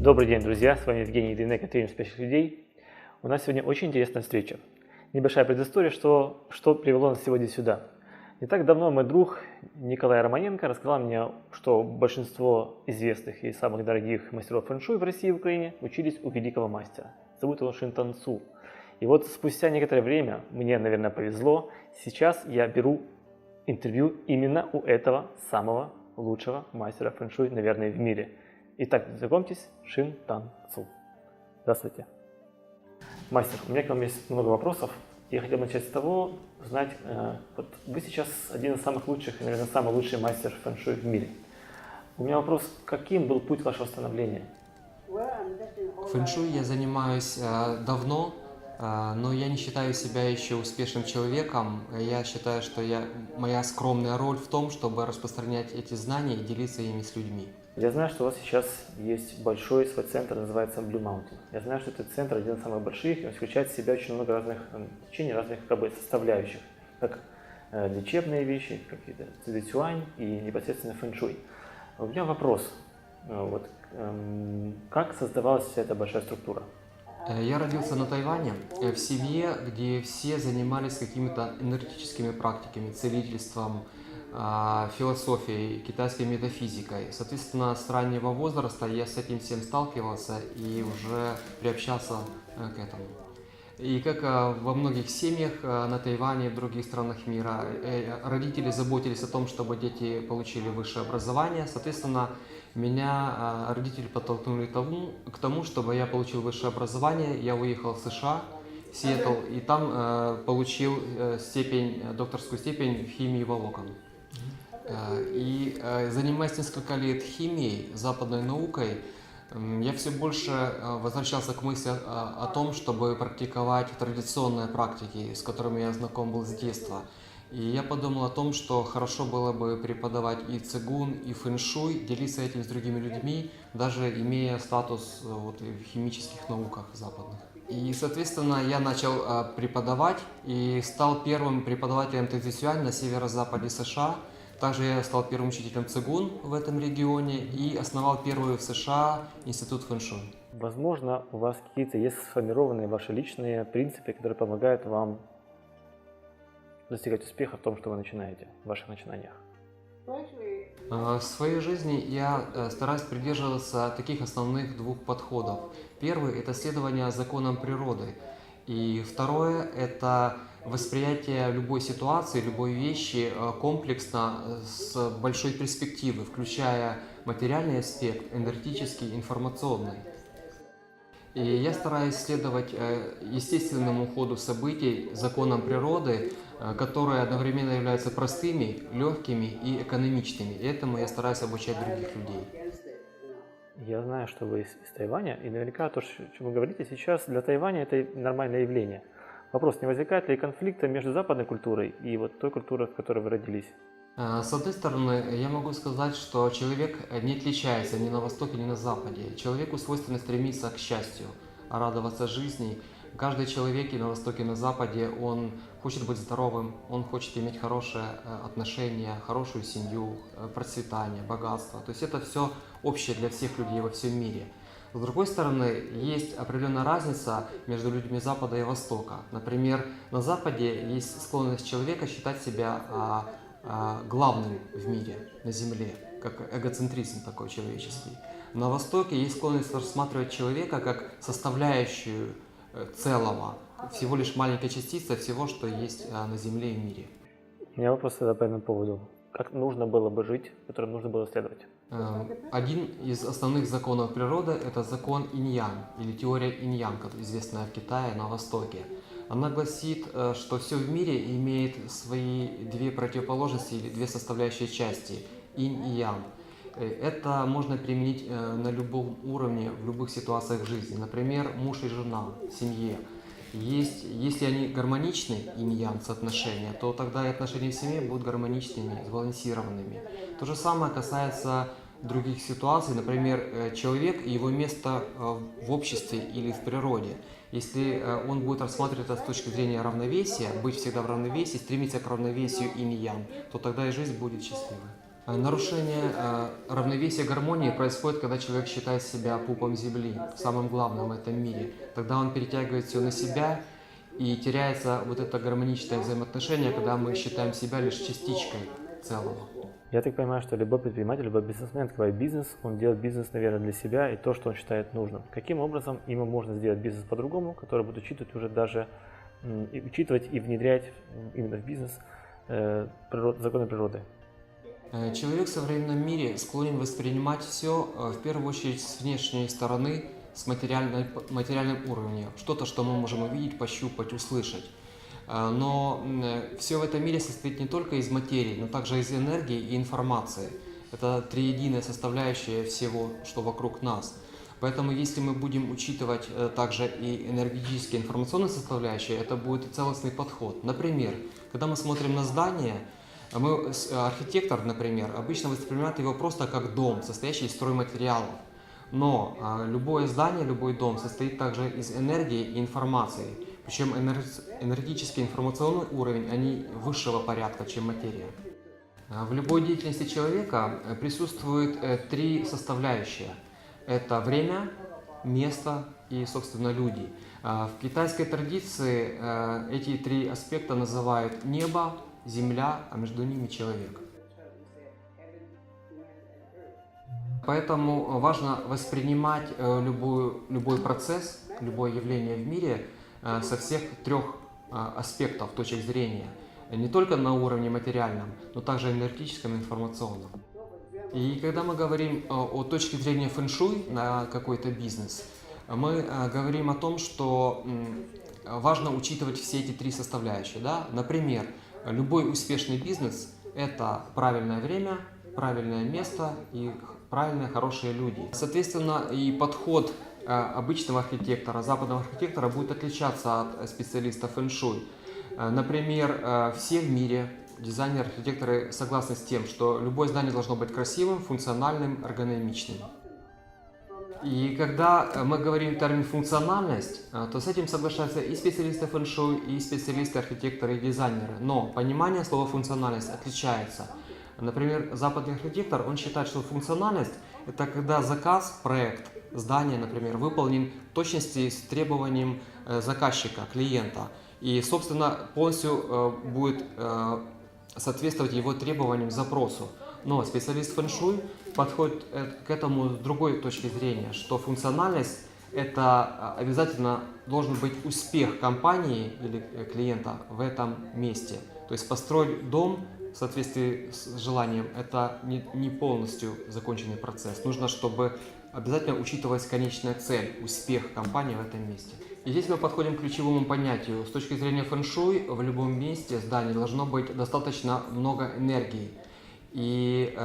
Добрый день, друзья! С вами Евгений Дейнеко, тренер успешных людей. У нас сегодня очень интересная встреча. Небольшая предыстория, что привело нас сегодня сюда. Не так давно мой друг Николай Романенко рассказал мне, что большинство известных и самых дорогих мастеров фэн-шуй в России и в Украине учились у великого мастера. Зовут его Шинтан Цу. И вот спустя некоторое время, мне, наверное, повезло, сейчас я беру интервью именно у этого самого лучшего мастера фэн-шуй, наверное, в мире. Итак, знакомьтесь, Шинтан Цу. Здравствуйте. Мастер, у меня к вам есть много вопросов. Я хотел начать с того, узнать, вот вы сейчас один из самых лучших, и, наверное, самый лучший мастер фэн-шуй в мире. У меня вопрос, каким был путь вашего становления? Фэн-шуй я занимаюсь давно, но я не считаю себя еще успешным человеком. Я считаю, что моя скромная роль в том, чтобы распространять эти знания и делиться ими с людьми. Я знаю, что у вас сейчас есть большой свой центр, называется Blue Mountain. Я знаю, что этот центр один из самых больших, и он включает в себя очень много разных течений, разных составляющих, как лечебные вещи, какие-то цзэцюань и непосредственно фэн-шуй. У меня вопрос, как создавалась вся эта большая структура? Я родился на Тайване, в семье, где все занимались какими-то энергетическими практиками, целительством, философией, китайской метафизикой. Соответственно, с раннего возраста я с этим всем сталкивался и уже приобщался к этому. И как во многих семьях на Тайване и в других странах мира, родители заботились о том, чтобы дети получили высшее образование. Соответственно, меня родители подтолкнули к тому, чтобы я получил высшее образование. Я уехал в США, в Сиэтл, и там получил докторскую степень в химии волокон. И занимаясь несколько лет химией, западной наукой, я все больше возвращался к мысли о том, чтобы практиковать традиционные практики, с которыми я знаком был с детства. И я подумал о том, что хорошо было бы преподавать и цигун, и фэн-шуй, делиться этим с другими людьми, даже имея статус в химических науках западных. И, соответственно, я начал преподавать и стал первым преподавателем цзэцюань на северо-западе США. Также я стал первым учителем цигун в этом регионе и основал первый в США институт фэн-шуй. Возможно, у вас какие-то есть сформированные ваши личные принципы, которые помогают вам достигать успеха в том, что вы начинаете, в ваших начинаниях. В своей жизни я стараюсь придерживаться таких основных двух подходов. Первый – это следование законам природы. И второе – это восприятие любой ситуации, любой вещи комплексно, с большой перспективы, включая материальный аспект, энергетический, информационный. И я стараюсь следовать естественному ходу событий, законам природы, которые одновременно являются простыми, легкими и экономичными. И этому я стараюсь обучать других людей. Я знаю, что вы из Тайваня, и наверняка то, о чем вы говорите сейчас, для Тайваня это нормальное явление. Вопрос, не возникает ли конфликта между западной культурой и той культурой, в которой вы родились? С одной стороны, я могу сказать, что человек не отличается ни на Востоке, ни на Западе. Человеку свойственно стремиться к счастью, радоваться жизни. Каждый человек и на Востоке, и на Западе, он хочет быть здоровым, он хочет иметь хорошие отношения, хорошую семью, процветание, богатство. То есть это все общее для всех людей во всем мире. С другой стороны, есть определенная разница между людьми Запада и Востока. Например, на Западе есть склонность человека считать себя главным в мире, на Земле, как эгоцентризм такой человеческий. На Востоке есть склонность рассматривать человека как составляющую целого, всего лишь маленькая частица всего, что есть на Земле и в мире. У меня вопрос по этому поводу. Как нужно было бы жить, которым нужно было следовать? Один из основных законов природы – это закон инь-ян, или теория инь-ян, известная в Китае, на Востоке. Она гласит, что все в мире имеет свои две противоположности или две составляющие части – инь и ян. Это можно применить на любом уровне, в любых ситуациях жизни. Например, муж и жена в семье. Если они гармоничны, инь-ян соотношения, то тогда и отношения в семье будут гармоничными, сбалансированными. То же самое касается других ситуаций, например, человек и его место в обществе или в природе. Если он будет рассматривать это с точки зрения равновесия, быть всегда в равновесии, стремиться к равновесию инь-ян, то тогда и жизнь будет счастливой. Нарушение равновесия гармонии происходит, когда человек считает себя пупом земли, самым главным в этом мире. Тогда он перетягивает все на себя, и теряется вот это гармоничное взаимоотношение, когда мы считаем себя лишь частичкой целого. Я так понимаю, что любой предприниматель, любой бизнесмен, открывая бизнес, он делает бизнес, наверное, для себя и то, что он считает нужным. Каким образом ему можно сделать бизнес по-другому, который будет учитывать уже даже, учитывать и внедрять именно в бизнес законы природы? Человек в современном мире склонен воспринимать все в первую очередь с внешней стороны, с материальным уровнем. Что-то, что мы можем увидеть, пощупать, услышать. Но все в этом мире состоит не только из материи, но также из энергии и информации. Это триединая составляющая всего, что вокруг нас. Поэтому если мы будем учитывать также и энергетические информационные составляющие, это будет целостный подход. Например, когда мы смотрим на здание, архитектор, например, обычно воспринимает его просто как дом, состоящий из стройматериалов. Но любое здание, любой дом состоит также из энергии и информации. Причем энергетический информационный уровень, они высшего порядка, чем материя. В любой деятельности человека присутствует три составляющие. Это время, место и, собственно, люди. В китайской традиции эти три аспекта называют небо, земля, а между ними человек. Поэтому важно воспринимать любой процесс, любое явление в мире со всех трех аспектов, точек зрения. Не только на уровне материальном, но также энергетическом и информационном. И когда мы говорим о точке зрения фэн-шуй на какой-то бизнес, мы говорим о том, что важно учитывать все эти три составляющие. Да? Например, любой успешный бизнес – это правильное время, правильное место и правильные, хорошие люди. Соответственно, и подход обычного архитектора, западного архитектора будет отличаться от специалиста фэн-шуй. Например, все в мире дизайнеры, архитекторы согласны с тем, что любое здание должно быть красивым, функциональным, эргономичным. И когда мы говорим термин «функциональность», то с этим соглашаются и специалисты фэн-шуй, и специалисты, архитекторы, и дизайнеры. Но понимание слова «функциональность» отличается. Например, западный архитектор, он считает, что функциональность – это когда заказ, проект, здание, например, выполнен в точности с требованием заказчика, клиента. И, собственно, полностью будет соответствовать его требованиям, запросу. Но специалист фэн-шуй подходит к этому с другой точки зрения, что функциональность – это обязательно должен быть успех компании или клиента в этом месте. То есть построить дом в соответствии с желанием – это не полностью законченный процесс. Нужно, чтобы обязательно учитывалась конечная цель – успех компании в этом месте. И здесь мы подходим к ключевому понятию. С точки зрения фэн-шуй в любом месте здания должно быть достаточно много энергии. И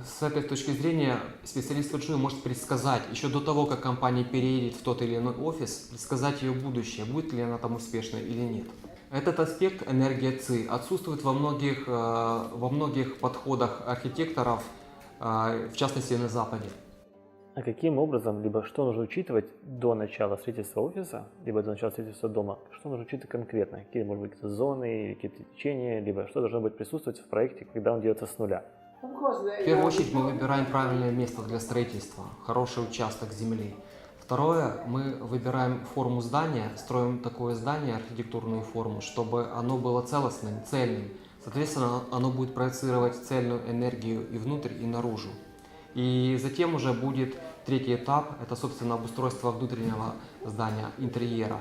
с этой точки зрения специалист фэн-шуй может предсказать, еще до того, как компания переедет в тот или иной офис, предсказать ее будущее, будет ли она там успешной или нет. Этот аспект, энергия ци, отсутствует во многих подходах архитекторов, в частности на Западе. А каким образом, либо что нужно учитывать до начала строительства офиса, либо до начала строительства дома, что нужно учитывать конкретно? Какие, может быть, какие-то зоны, какие-то течения, либо что должно быть присутствовать в проекте, когда он делается с нуля? В первую очередь мы выбираем правильное место для строительства, хороший участок земли. Второе, мы выбираем форму здания, строим такое здание, архитектурную форму, чтобы оно было целостным, цельным. Соответственно, оно будет проецировать цельную энергию и внутрь, и наружу. И затем уже будет третий этап, это, собственно, обустройство внутреннего здания, интерьера.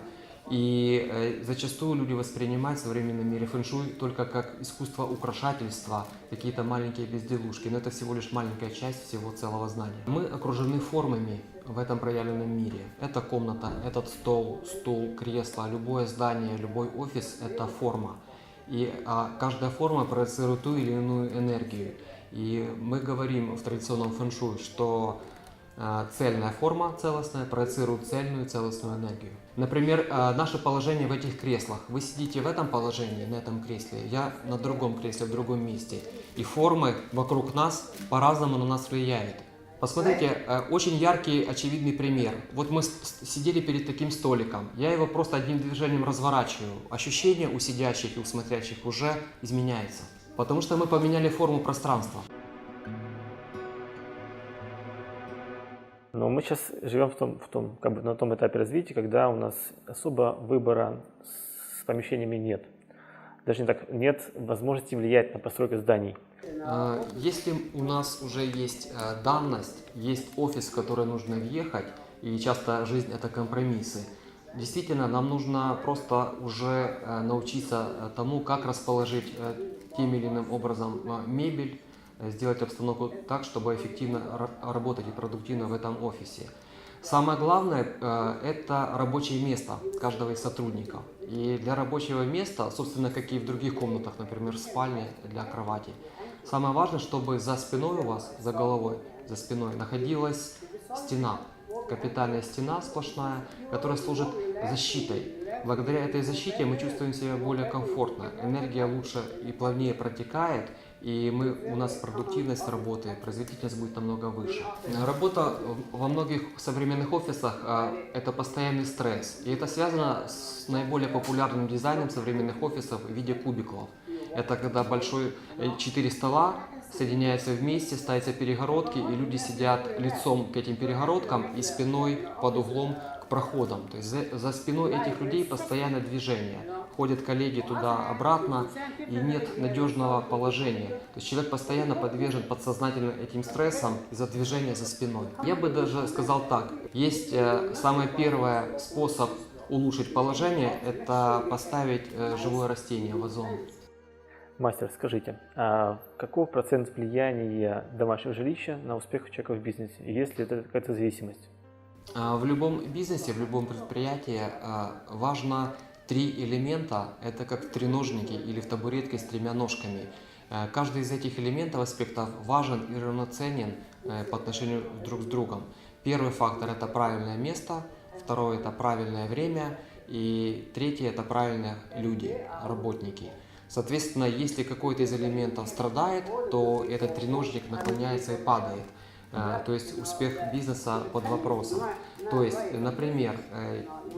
И зачастую люди воспринимают в современном мире фэн-шуй только как искусство украшательства, какие-то маленькие безделушки, но это всего лишь маленькая часть всего целого здания. Мы окружены формами в этом проявленном мире. Это комната, этот стол, стул, кресло, любое здание, любой офис – это форма. И каждая форма проецирует ту или иную энергию. И мы говорим в традиционном фэн-шуй, что цельная форма целостная проецирует цельную целостную энергию. Например, наше положение в этих креслах. Вы сидите в этом положении, на этом кресле, я на другом кресле, в другом месте. И формы вокруг нас по-разному на нас влияют. Посмотрите, очень яркий, очевидный пример. Вот мы сидели перед таким столиком, я его просто одним движением разворачиваю. Ощущение у сидящих и у смотрящих уже изменяется. Потому что мы поменяли форму пространства. мы сейчас живем как бы на том этапе развития, когда у нас особо выбора с помещениями нет. Даже не так, нет возможности влиять на постройку зданий. Если у нас уже есть данность, есть офис, в который нужно въехать, и часто жизнь это компромиссы, действительно нам нужно просто уже научиться тому, как расположить тем или иным образом мебель, сделать обстановку так, чтобы эффективно работать и продуктивно в этом офисе. Самое главное это рабочее место каждого из сотрудников. И для рабочего места, собственно, как и в других комнатах, например, в спальне для кровати, самое важное, чтобы за спиной у вас, за головой, за спиной находилась стена. Капитальная стена сплошная, которая служит защитой. Благодаря этой защите мы чувствуем себя более комфортно, энергия лучше и плавнее протекает, и у нас продуктивность работы, производительность будет намного выше. Работа во многих современных офисах – это постоянный стресс, и это связано с наиболее популярным дизайном современных офисов в виде кубикулов. Это когда 4 стола соединяются вместе, ставятся перегородки, и люди сидят лицом к этим перегородкам и спиной под углом к проходам. То есть за спиной этих людей постоянно движение. Ходят коллеги туда-обратно, и нет надежного положения. То есть человек постоянно подвержен подсознательно этим стрессам из-за движения за спиной. Я бы даже сказал так. Есть самый первый способ улучшить положение – это поставить живое растение, вазон. Мастер, скажите, а каков процент влияния домашнего жилища на успех человека в бизнесе? И есть ли это какая-то зависимость? В любом бизнесе, в любом предприятии важно 3 элемента. Это как треножники или в табуретке с 3 ножками. Каждый из этих элементов, аспектов важен и равноценен по отношению друг с другом. Первый фактор – это правильное место, второй – это правильное время, и третий – это правильные люди, работники. Соответственно, если какой-то из элементов страдает, то этот треножник наклоняется и падает. То есть успех бизнеса под вопросом. То есть, например,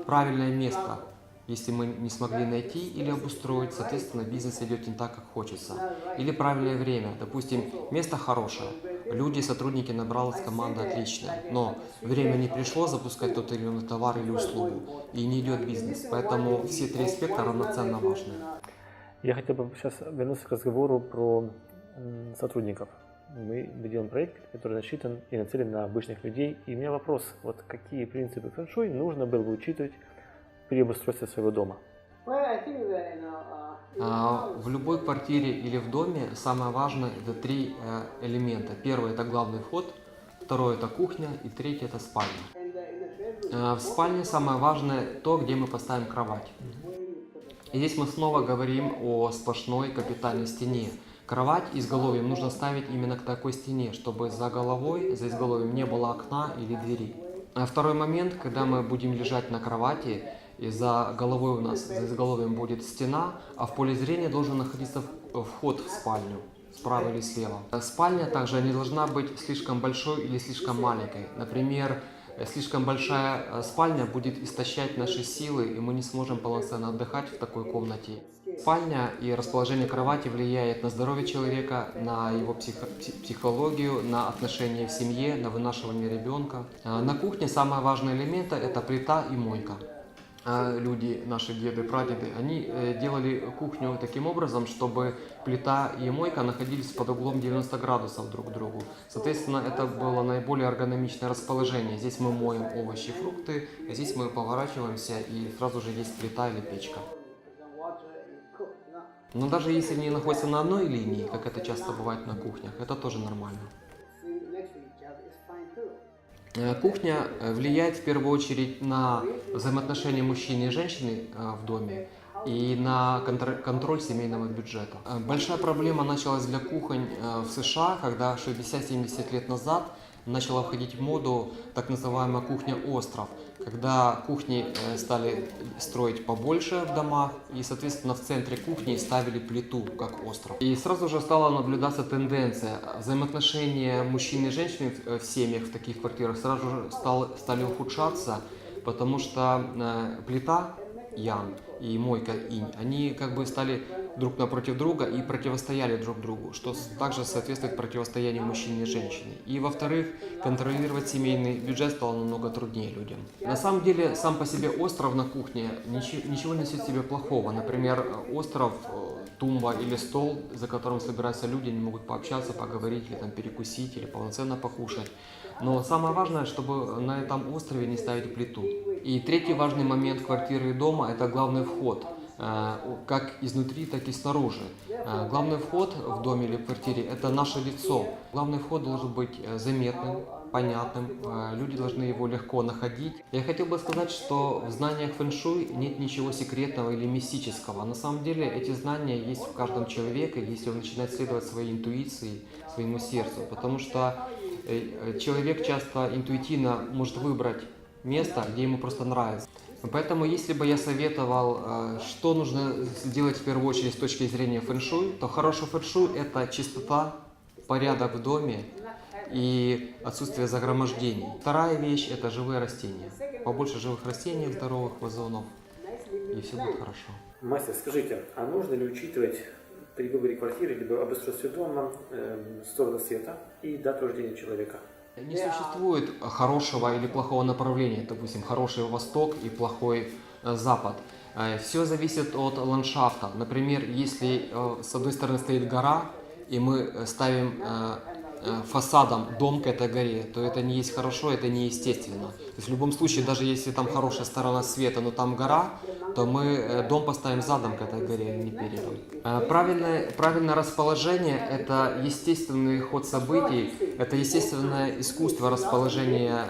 правильное место, если мы не смогли найти или обустроить, соответственно, бизнес идет не так, как хочется. Или правильное время, допустим, место хорошее, люди, сотрудники, набралась команда отличная, но время не пришло запускать тот или иной товар или услугу, и не идет бизнес. Поэтому все 3 аспекта равноценно важны. Я хотел бы сейчас вернуться к разговору про сотрудников. Мы делаем проект, который рассчитан и нацелен на обычных людей. И у меня вопрос, вот какие принципы фэн-шуй нужно было бы учитывать при обустройстве своего дома? В любой квартире или в доме самое важное – это 3 элемента. Первый – это главный вход, второй – это кухня и третий – это спальня. В спальне самое важное – то, где мы поставим кровать. И здесь мы снова говорим о сплошной капитальной стене. Кровать изголовьем нужно ставить именно к такой стене, чтобы за изголовьем не было окна или двери. Второй момент, когда мы будем лежать на кровати, и за головой у нас, за изголовьем будет стена, а в поле зрения должен находиться вход в спальню, справа или слева. Спальня также не должна быть слишком большой или слишком маленькой. Например, слишком большая спальня будет истощать наши силы, и мы не сможем полноценно отдыхать в такой комнате. Спальня и расположение кровати влияет на здоровье человека, на его психологию, на отношения в семье, на вынашивание ребенка. На кухне самые важные элементы – это плита и мойка. Люди, наши деды, прадеды, они делали кухню таким образом, чтобы плита и мойка находились под углом 90 градусов друг к другу. Соответственно, это было наиболее эргономичное расположение. Здесь мы моем овощи, фрукты, а здесь мы поворачиваемся и сразу же есть плита или печка. Но даже если они находятся на одной линии, как это часто бывает на кухнях, это тоже нормально. Кухня влияет в первую очередь на взаимоотношения мужчины и женщины в доме и на контроль семейного бюджета. Большая проблема началась для кухонь в США, когда 60-70 лет назад начала входить в моду так называемая кухня-остров, когда кухни стали строить побольше в домах и, соответственно, в центре кухни ставили плиту, как остров. И сразу же стала наблюдаться тенденция. Взаимоотношения мужчин и женщин в семьях, в таких квартирах, сразу же стали ухудшаться, потому что плита Ян и Мойка Инь, они как бы стали друг напротив друга и противостояли друг другу, что также соответствует противостоянию мужчины и женщины. И во-вторых, контролировать семейный бюджет стало намного труднее людям. На самом деле, сам по себе остров на кухне ничего не несет в себе плохого. Например, остров, тумба или стол, за которым собираются люди, они могут пообщаться, поговорить, или там перекусить, или полноценно покушать. Но самое важное, чтобы на этом острове не ставить плиту. И третий важный момент квартиры и дома – это главный вход, как изнутри, так и снаружи. Главный вход в доме или в квартире – это наше лицо. Главный вход должен быть заметным, понятным, люди должны его легко находить. Я хотел бы сказать, что в знаниях фэн-шуй нет ничего секретного или мистического. На самом деле эти знания есть в каждом человеке, если он начинает следовать своей интуиции, своему сердцу. Потому что человек часто интуитивно может выбрать место, где ему просто нравится. Поэтому, если бы я советовал, что нужно сделать в первую очередь с точки зрения фэн-шуй, то хороший фэн-шуй – это чистота, порядок в доме и отсутствие загромождений. Вторая вещь – это живые растения. Побольше живых растений, здоровых вазонов, и все будет хорошо. Мастер, скажите, а нужно ли учитывать при выборе квартиры либо обустройстве дома сторону света и дату рождения человека? Не существует хорошего или плохого направления, допустим, хороший восток и плохой запад. Все зависит от ландшафта. Например, если с одной стороны стоит гора, и мы ставим фасадом дом к этой горе, то это не есть хорошо, это не естественно. То есть в любом случае, даже если там хорошая сторона света, но там гора, то мы дом поставим задом к этой горе, а не передом. Правильное расположение – это естественный ход событий, это естественное искусство расположения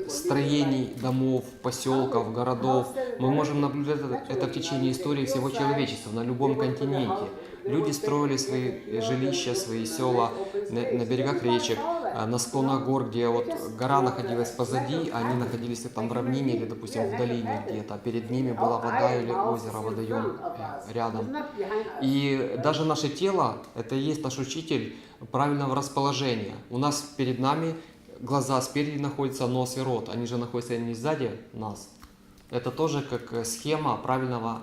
строений, домов, поселков, городов. Мы можем наблюдать это в течение истории всего человечества на любом континенте. Люди строили свои жилища, свои села на берегах речек, на склонах гор, где вот гора находилась позади, а они находились там в равнине или, допустим, в долине где-то. Перед ними была вода или озеро, водоем рядом. И даже наше тело – это и есть наш учитель правильного расположения. У нас перед нами глаза спереди находятся, нос и рот. Они же находятся не сзади нас. Это тоже как схема правильного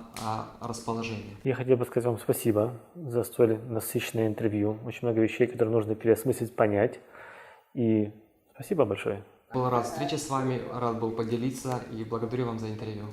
расположения. Я хотел бы сказать вам спасибо за столь насыщенное интервью. Очень много вещей, которые нужно переосмыслить, понять. И спасибо большое. Был рад встрече с вами, рад был поделиться и благодарю вам за интервью.